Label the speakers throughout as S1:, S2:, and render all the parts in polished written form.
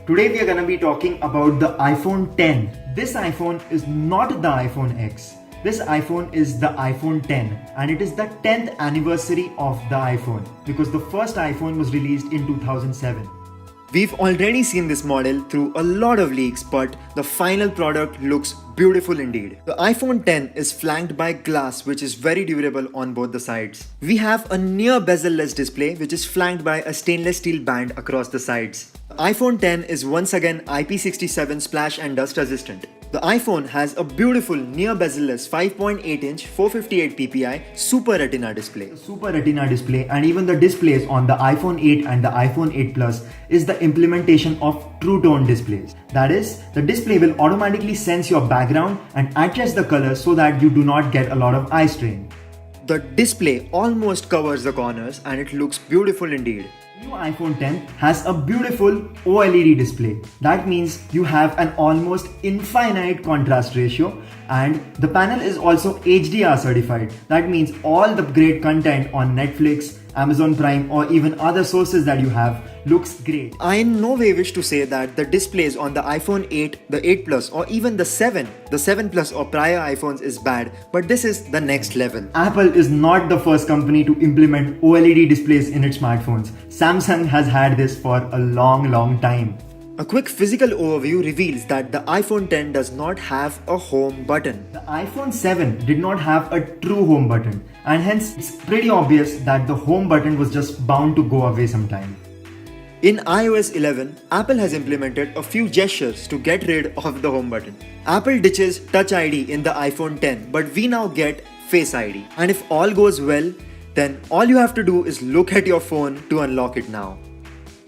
S1: Today we are gonna be talking about the iPhone 10. This iPhone is not the iPhone X. This iPhone is the iPhone 10 and it is the 10th anniversary of the iPhone because the first iPhone was released in 2007. We've already seen this model through a lot of leaks, but the final product looks beautiful indeed. The iPhone 10 is flanked by glass which is very durable on both the sides. We have a near bezel-less display which is flanked by a stainless steel band across the sides. The iPhone 10 is once again IP67 splash and dust resistant. The iPhone has a beautiful near bezel-less 5.8-inch 458 ppi Super Retina display. The Super Retina display and even the displays on the iPhone 8 and the iPhone 8 Plus is the implementation of TrueTone displays. That is, the display will automatically sense your background and adjust the color so that you do not get a lot of eye strain. The display almost covers the corners and it looks beautiful indeed. New iPhone 10 has a beautiful OLED display. That means you have an almost infinite contrast ratio and the panel is also HDR certified. That means all the great content on Netflix, Amazon Prime or even other sources that you have looks great. I in no way wish to say that the displays on the iPhone 8, the 8 Plus or even the 7 Plus or prior iPhones is bad, but this is the next level. Apple is not the first company to implement OLED displays in its smartphones. Samsung has had this for a long time. A quick physical overview reveals that the iPhone 10 does not have a home button. The iPhone 7 did not have a true home button and hence it's pretty obvious that the home button was just bound to go away sometime. In iOS 11, Apple has implemented a few gestures to get rid of the home button. Apple ditches Touch ID in the iPhone 10, but we now get Face ID. And if all goes well, then all you have to do is look at your phone to unlock it now.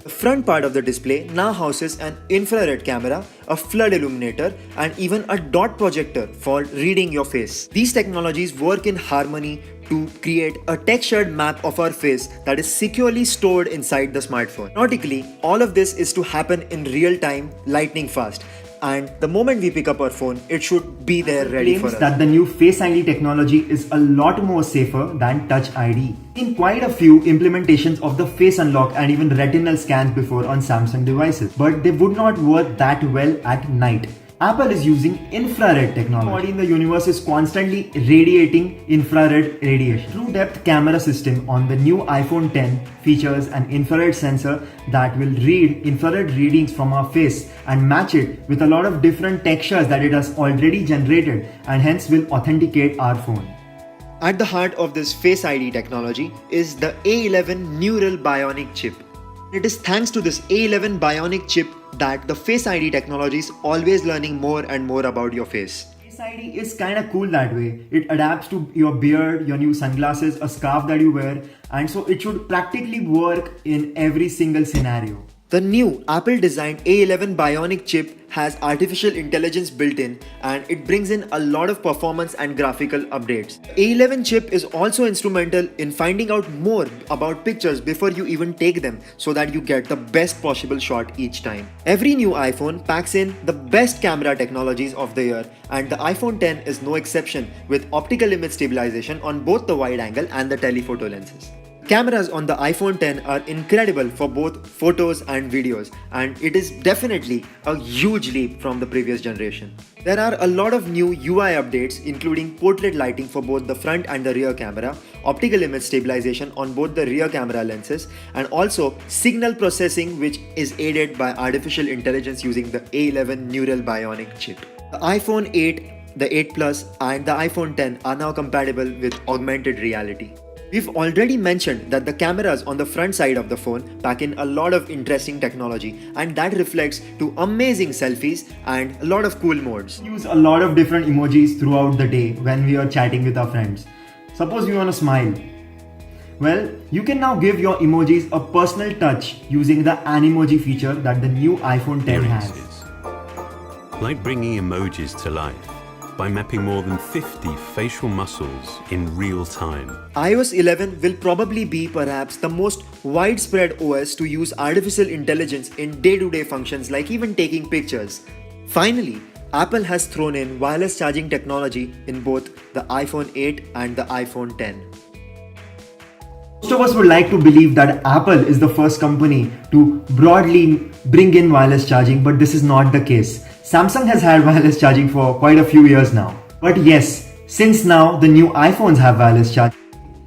S1: The front part of the display now houses an infrared camera, a flood illuminator, and even a dot projector for reading your face. These technologies work in harmony to create a textured map of our face that is securely stored inside the smartphone. Nautically, all of this is to happen in real time, lightning fast. And the moment we pick up our phone, it should be there ready for us. That the new Face ID technology is a lot more safer than Touch ID. In quite a few implementations of the face unlock and even retinal scans before on Samsung devices, but they would not work that well at night. Apple is using infrared technology. The body in the universe is constantly radiating infrared radiation. True depth camera system on the new iPhone 10 features an infrared sensor that will read infrared readings from our face and match it with a lot of different textures that it has already generated and hence will authenticate our phone. At the heart of this Face ID technology is the A11 neural Bionic chip. It is thanks to this A11 Bionic chip that the Face ID technology is always learning more and more about your face. Face ID is kinda cool that way. It adapts to your beard, your new sunglasses, a scarf that you wear, and so it should practically work in every single scenario. The new Apple-designed A11 Bionic chip has artificial intelligence built in and it brings in a lot of performance and graphical updates. The A11 chip is also instrumental in finding out more about pictures before you even take them so that you get the best possible shot each time. Every new iPhone packs in the best camera technologies of the year and the iPhone 10 is no exception with optical image stabilization on both the wide angle and the telephoto lenses. Cameras on the iPhone 10 are incredible for both photos and videos and it is definitely a huge leap from the previous generation. There are a lot of new UI updates including portrait lighting for both the front and the rear camera, optical image stabilization on both the rear camera lenses and also signal processing which is aided by artificial intelligence using the A11 neural Bionic chip. The iPhone 8, the 8 Plus and the iPhone 10 are now compatible with augmented reality. We've already mentioned that the cameras on the front side of the phone pack in a lot of interesting technology and that reflects to amazing selfies and a lot of cool modes. We use a lot of different emojis throughout the day when we are chatting with our friends. Suppose we want to smile. Well, you can now give your emojis a personal touch using the Animoji feature that the new iPhone 10 has.
S2: Like bringing emojis to life by mapping more than 50 facial muscles in real time.
S1: iOS 11 will probably be perhaps the most widespread OS to use artificial intelligence in day-to-day functions like even taking pictures. Finally, Apple has thrown in wireless charging technology in both the iPhone 8 and the iPhone 10. Most of us would like to believe that Apple is the first company to broadly bring in wireless charging, but this is not the case. Samsung has had wireless charging for quite a few years now. But yes, since now the new iPhones have wireless charging,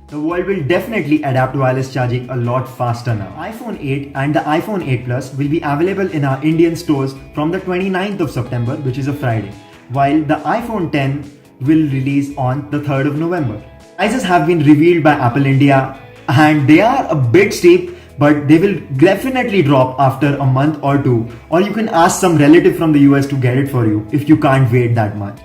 S1: the world will definitely adapt to wireless charging a lot faster now. iPhone 8 and the iPhone 8 Plus will be available in our Indian stores from the 29th of September, which is a Friday, while the iPhone 10 will release on the 3rd of November. Prices have been revealed by Apple India and they are a bit steep, but they will definitely drop after a month or two, or you can ask some relative from the US to get it for you if you can't wait that much.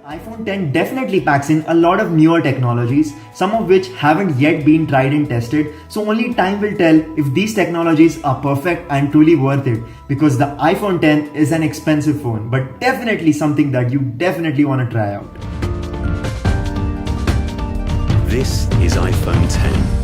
S1: iPhone 10 definitely packs in a lot of newer technologies, some of which haven't yet been tried and tested, so only time will tell if these technologies are perfect and truly worth it, because the iPhone 10 is an expensive phone, but definitely something that you definitely want to try out.
S2: This is iPhone 10.